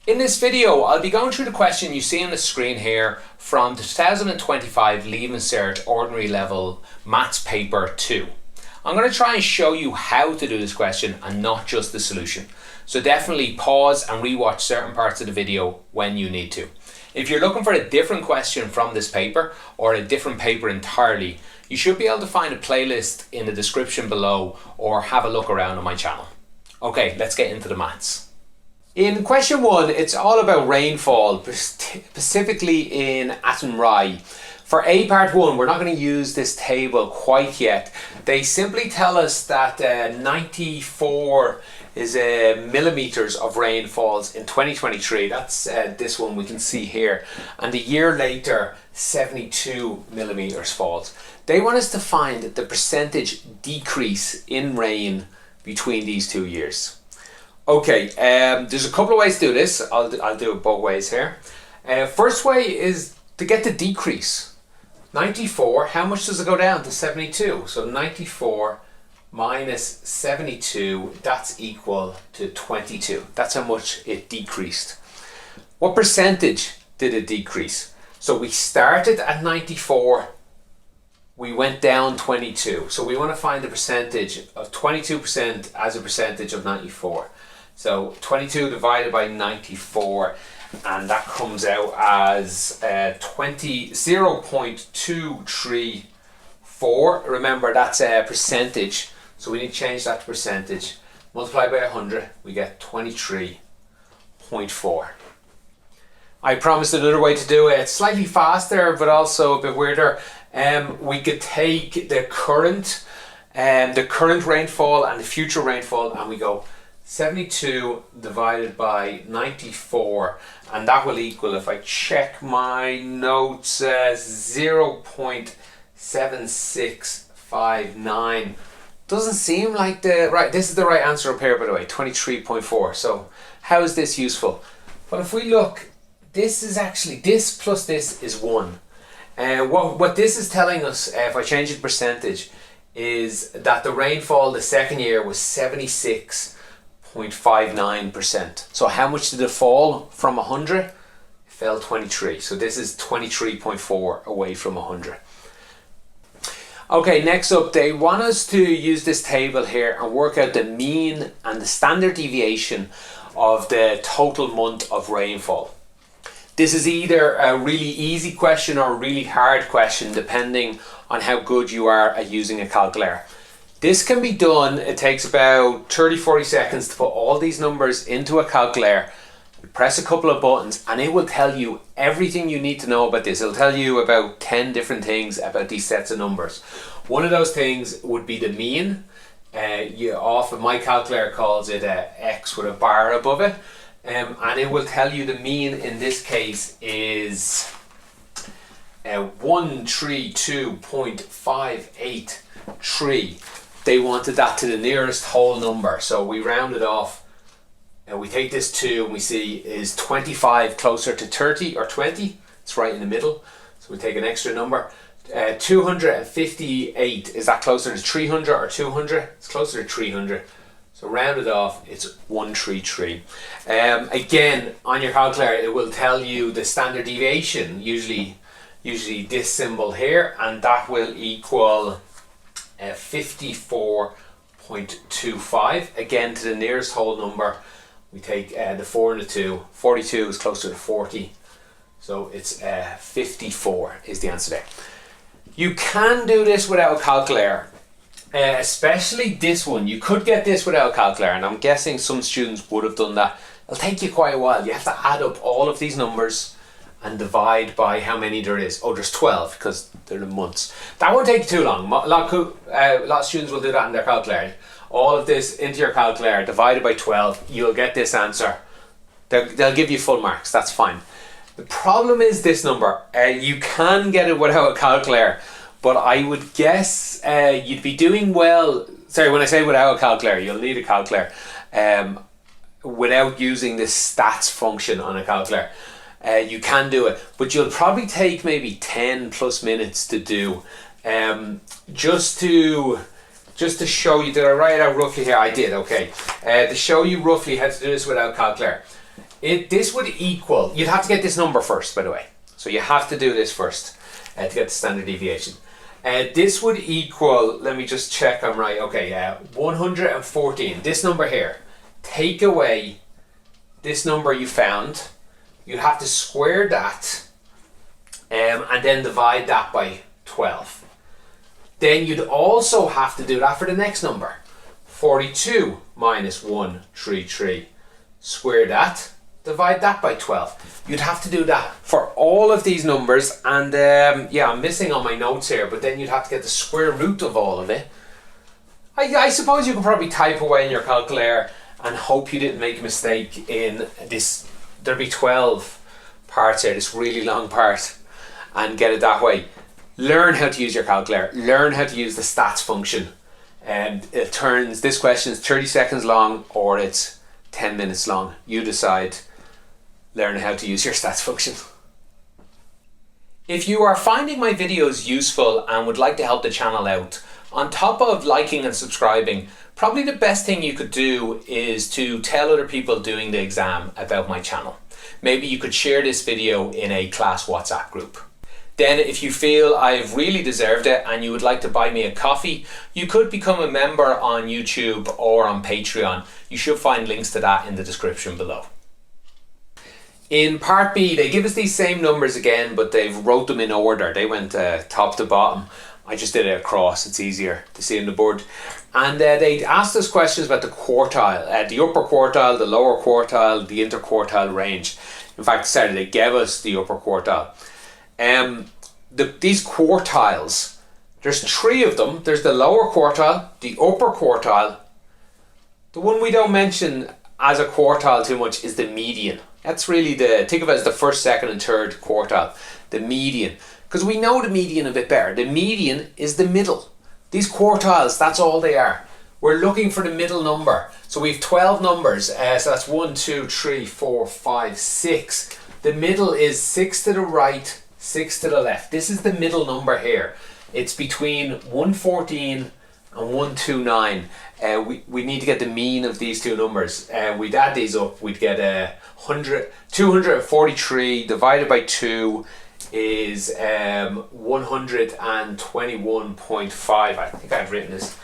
In this video, I'll be going through the question you see on the screen here from the 2025 Leaving Cert Ordinary Level Maths Paper 2. I'm going to try and show you how to do this question and not just the solution. So definitely pause and rewatch certain parts of the video when you need to. If you're looking for a different question from this paper or a different paper entirely, you should be able to find a playlist in the description below or have a look around on my channel. Okay, let's get into the maths. In question 1, it's all about rainfall, specifically in Athenry. For A part 1, we're not going to use this table quite yet. They simply tell us that 94 is millimeters of rain falls in 2023. That's this one we can see here. And a year later, 72 millimeters falls. They want us to find the percentage decrease in rain between these 2 years. Okay, there's a couple of ways to do this. I'll do it both ways here. First way is to get the decrease. 94, how much does it go down to 72? So 94 minus 72, that's equal to 22. That's how much it decreased. What percentage did it decrease? So we started at 94, we went down 22. So we want to find the percentage of 22% as a percentage of 94. So 22 divided by 94, and that comes out as 0.234. Remember, that's a percentage, so we need to change that to percentage. Multiply by 100, we get 23.4. I promised another way to do it. It's slightly faster, but also a bit weirder. We could take the current rainfall and the future rainfall, and we go 72 divided by 94, and that will equal, if I check my notes, 0.7659. Doesn't seem like this is the right answer up here, by the way, 23.4. So how is this useful? Well, if we look, this is actually, this plus this is 1. And what this is telling us, if I change it to percentage, is that the rainfall the second year was 76.59%. So how much did it fall from 100? It fell 23. So this is 23.4 away from 100. Okay, next up, they want us to use this table here and work out the mean and the standard deviation of the total month of rainfall. This is either a really easy question or a really hard question, depending on how good you are at using a calculator. This can be done, it takes about 30-40 seconds to put all these numbers into a calculator. You press a couple of buttons and it will tell you everything you need to know about this. It'll tell you about 10 different things about these sets of numbers. One of those things would be the mean. Often my calculator calls it X with a bar above it. And it will tell you the mean in this case is 132.583. They wanted that to the nearest whole number, so we round it off and we take this 2 and we see, is 25 closer to 30 or 20? It's right in the middle, so we take an extra number. 258, is that closer to 300 or 200? It's closer to 300. So round it off, it's 133. Again, on your calculator, it will tell you the standard deviation, usually this symbol here, and that will equal 54.25. Again, to the nearest whole number, we take the 4 and the 2. 42 is closer to 40. So it's 54 is the answer there. You can do this without a calculator. Especially this one. You could get this without a calculator, and I'm guessing some students would have done that. It'll take you quite a while. You have to add up all of these numbers and divide by how many there is. Oh, there's 12 because they're the months. That won't take too long. A lot of students will do that in their calculator. All of this into your calculator, divided by 12, you'll get this answer. They'll give you full marks, that's fine. The problem is this number. You can get it without a calculator, but I would guess you'd be doing well. Sorry, when I say without a calculator, you'll need a calculator. Without using this stats function on a calculator, you can do it, but you'll probably take maybe 10 plus minutes to do. Just to show you, did I write it out roughly here? I did, okay. To show you roughly how to do this without a calculator. This would equal, you'd have to get this number first, by the way. So you have to do this first to get the standard deviation. This would equal, let me just check I'm right, okay, 114, this number here. Take away this number you found, you'd have to square that and then divide that by 12. Then you'd also have to do that for the next number. 42 minus 133. Square that, divide that by 12. You'd have to do that for all of these numbers, and yeah, I'm missing on my notes here, but then you'd have to get the square root of all of it. I suppose you could probably type away in your calculator and hope you didn't make a mistake in this. There'd be 12 parts here, this really long part, and get it that way. Learn how to use your calculator, learn how to use the stats function, and it turns, this question is 30 seconds long or it's 10 minutes long. You decide. Learn how to use your stats function. If you are finding my videos useful and would like to help the channel out, on top of liking and subscribing, probably the best thing you could do is to tell other people doing the exam about my channel. Maybe you could share this video in a class WhatsApp group. Then if you feel I've really deserved it and you would like to buy me a coffee, you could become a member on YouTube or on Patreon. You should find links to that in the description below. In part B, they give us these same numbers again, but they've wrote them in order. They went top to bottom. I just did it across, it's easier to see on the board. And they asked us questions about the quartile, the upper quartile, the lower quartile, the interquartile range. In fact, they gave us the upper quartile. These quartiles, there's 3 of them. There's the lower quartile, the upper quartile. The one we don't mention as a quartile too much is the median. That's really think of it as the first, second and third quartile, the median. Because we know the median a bit better. The median is the middle. These quartiles, that's all they are. We're looking for the middle number. So we have 12 numbers, so that's 1, 2, 3, 4, 5, 6. The middle is 6 to the right, 6 to the left. This is the middle number here. It's between 114 and 129. We need to get the mean of these two numbers. We'd add these up, we'd get 243 divided by 2 is 121.5. I think I've written this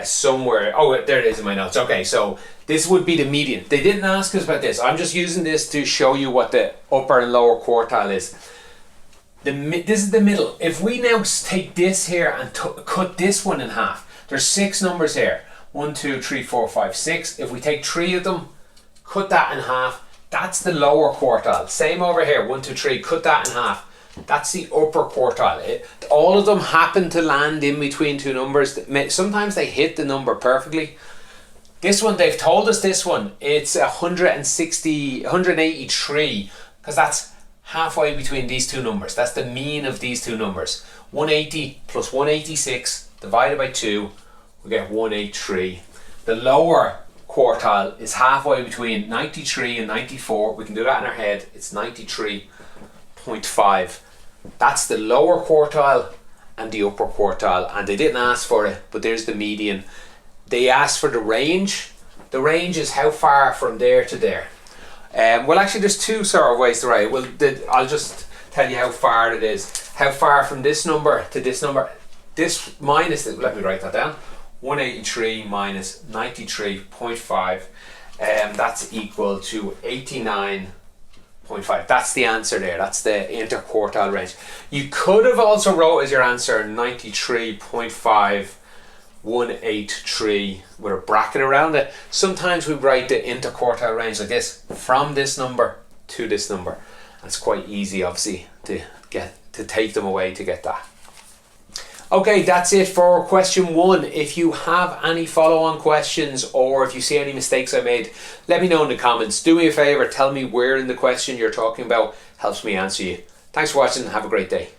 somewhere. Oh, there it is in my notes. Okay, so this would be the median. They didn't ask us about this. I'm just using this to show you what the upper and lower quartile is. This is the middle. If we now take this here and cut this one in half, there's 6 numbers here. 1, 2, 3, 4, 5, 6. If we take 3 of them, cut that in half, that's the lower quartile. Same over here, 1, 2, 3, cut that in half. That's the upper quartile. All of them happen to land in between 2 numbers. Sometimes they hit the number perfectly. This one, they've told us this one, it's 183, because that's halfway between these 2 numbers. That's the mean of these 2 numbers. 180 plus 186 divided by 2, we get 183. The lower quartile is halfway between 93 and 94. We can do that in our head. It's 93.5. That's the lower quartile and the upper quartile, and they didn't ask for it, but there's the median. They asked for the range. The range is how far from there to there. Well, actually, there's 2 sort of ways to write it. Well, I'll just tell you how far it is. How far from this number to this number. This minus, let me write that down. 183 minus 93.5. That's equal to 89.5. That's the answer there. That's the interquartile range. You could have also wrote as your answer 93.583 with a bracket around it. Sometimes we write the interquartile range like this, from this number to this number. It's quite easy, obviously, to take them away to get that. Okay, that's it for question 1. If you have any follow-on questions or if you see any mistakes I made, let me know in the comments. Do me a favour, tell me where in the question you're talking about. Helps me answer you. Thanks for watching and have a great day.